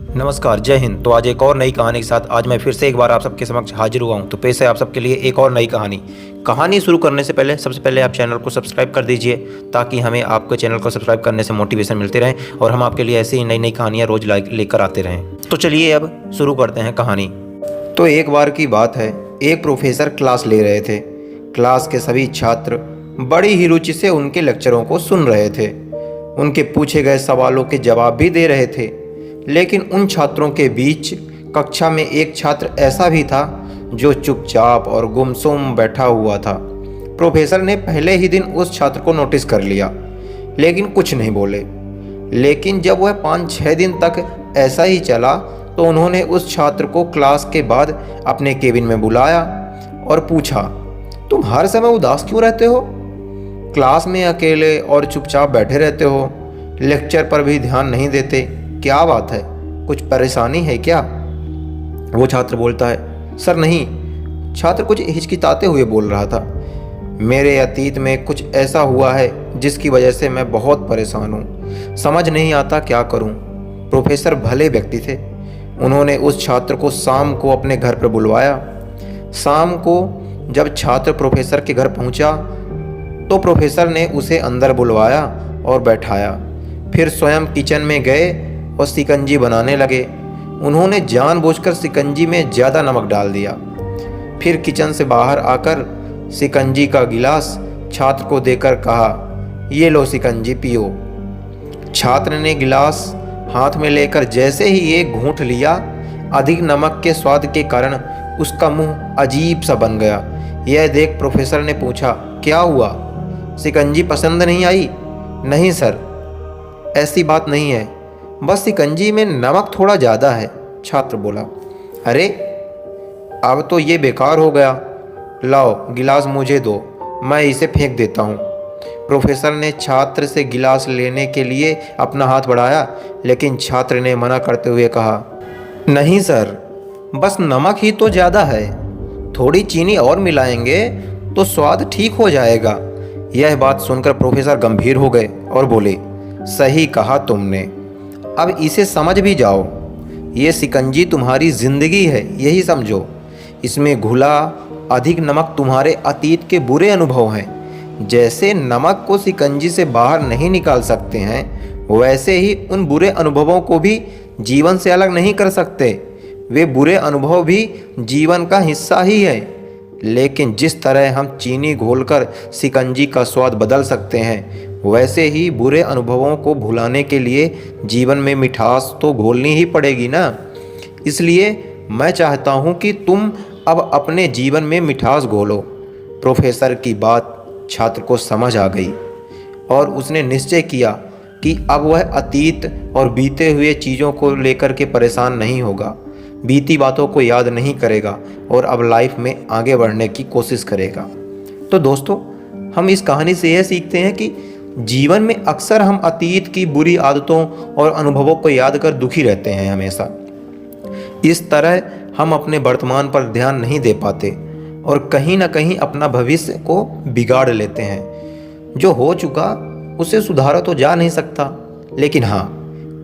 नमस्कार, जय हिंद। तो आज एक और नई कहानी के साथ आज मैं फिर से एक बार आप सबके समक्ष हाजिर हुआ हूँ। तो पेश है आप सबके लिए एक और नई कहानी शुरू करने से पहले सबसे पहले आप चैनल को सब्सक्राइब कर दीजिए, ताकि हमें आपके चैनल को सब्सक्राइब करने से मोटिवेशन मिलते रहे और हम आपके लिए ऐसी ही नई नई कहानियाँ रोज लेकर आते रहें। तो चलिए अब शुरू करते हैं कहानी। तो एक बार की बात है, एक प्रोफेसर क्लास ले रहे थे। क्लास के सभी छात्र बड़ी ही रुचि से उनके लेक्चरों को सुन रहे थे। उनके पूछे गए सवालों के जवाब भी दे रहे थे। लेकिन उन छात्रों के बीच कक्षा में एक छात्र ऐसा भी था जो चुपचाप और गुमसुम बैठा हुआ था। प्रोफेसर ने पहले ही दिन उस छात्र को नोटिस कर लिया, लेकिन कुछ नहीं बोले। लेकिन जब वह 5-6 दिन तक ऐसा ही चला तो उन्होंने उस छात्र को क्लास के बाद अपने केबिन में बुलाया और पूछा, तुम हर समय उदास क्यों रहते हो? क्लास में अकेले और चुपचाप बैठे रहते हो, लेक्चर पर भी ध्यान नहीं देते, क्या बात है? कुछ परेशानी है क्या? वो छात्र बोलता है, सर नहीं। छात्र कुछ हिचकिचाते हुए बोल रहा था, मेरे अतीत में कुछ ऐसा हुआ है जिसकी वजह से मैं बहुत परेशान हूँ, समझ नहीं आता क्या करूँ। प्रोफेसर भले व्यक्ति थे। उन्होंने उस छात्र को शाम को अपने घर पर बुलवाया। शाम को जब छात्र प्रोफेसर के घर पहुँचा तो प्रोफेसर ने उसे अंदर बुलवाया और बैठाया। फिर स्वयं किचन में गए और शिकंजी बनाने लगे। उन्होंने जानबूझकर शिकंजी में ज़्यादा नमक डाल दिया। फिर किचन से बाहर आकर शिकंजी का गिलास छात्र को देकर कहा, ये लो शिकंजी पियो। छात्र ने गिलास हाथ में लेकर जैसे ही एक घूंट लिया, अधिक नमक के स्वाद के कारण उसका मुंह अजीब सा बन गया। यह देख प्रोफेसर ने पूछा, क्या हुआ? शिकंजी पसंद नहीं आई? नहीं सर, ऐसी बात नहीं है, बस शिकंजी में नमक थोड़ा ज़्यादा है। छात्र बोला, अरे अब तो ये बेकार हो गया, लाओ गिलास मुझे दो, मैं इसे फेंक देता हूँ। प्रोफेसर ने छात्र से गिलास लेने के लिए अपना हाथ बढ़ाया, लेकिन छात्र ने मना करते हुए कहा, नहीं सर, बस नमक ही तो ज़्यादा है, थोड़ी चीनी और मिलाएंगे तो स्वाद ठीक हो जाएगा। यह बात सुनकर प्रोफेसर गंभीर हो गए और बोले, सही कहा तुमने, अब इसे समझ भी जाओ। ये शिकंजी तुम्हारी जिंदगी है, यही समझो। इसमें घुला अधिक नमक तुम्हारे अतीत के बुरे अनुभव हैं। जैसे नमक को शिकंजी से बाहर नहीं निकाल सकते हैं, वैसे ही उन बुरे अनुभवों को भी जीवन से अलग नहीं कर सकते। वे बुरे अनुभव भी जीवन का हिस्सा ही है। लेकिन जिस तरह हम चीनी घोलकर शिकंजी का स्वाद बदल सकते हैं, वैसे ही बुरे अनुभवों को भुलाने के लिए जीवन में मिठास तो घोलनी ही पड़ेगी ना। इसलिए मैं चाहता हूँ कि तुम अब अपने जीवन में मिठास घोलो। प्रोफेसर की बात छात्र को समझ आ गई और उसने निश्चय किया कि अब वह अतीत और बीते हुए चीज़ों को लेकर के परेशान नहीं होगा, बीती बातों को याद नहीं करेगा और अब लाइफ में आगे बढ़ने की कोशिश करेगा। तो दोस्तों, हम इस कहानी से यह सीखते हैं कि जीवन में अक्सर हम अतीत की बुरी आदतों और अनुभवों को याद कर दुखी रहते हैं हमेशा। इस तरह हम अपने वर्तमान पर ध्यान नहीं दे पाते और कहीं ना कहीं अपना भविष्य को बिगाड़ लेते हैं। जो हो चुका उसे सुधारा तो जा नहीं सकता, लेकिन हाँ,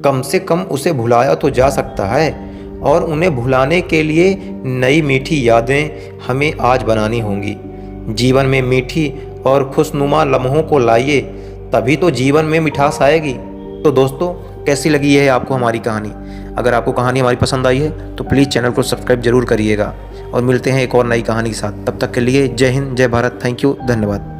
कम से कम उसे भुलाया तो जा सकता है। और उन्हें भुलाने के लिए नई मीठी यादें हमें आज बनानी होंगी। जीवन में मीठी और खुशनुमा लम्हों को लाइए, तभी तो जीवन में मिठास आएगी। तो दोस्तों, कैसी लगी है आपको हमारी कहानी? अगर आपको कहानी हमारी पसंद आई है तो प्लीज़ चैनल को सब्सक्राइब जरूर करिएगा और मिलते हैं एक और नई कहानी के साथ। तब तक के लिए जय हिंद, जय भारत, थैंक यू, धन्यवाद।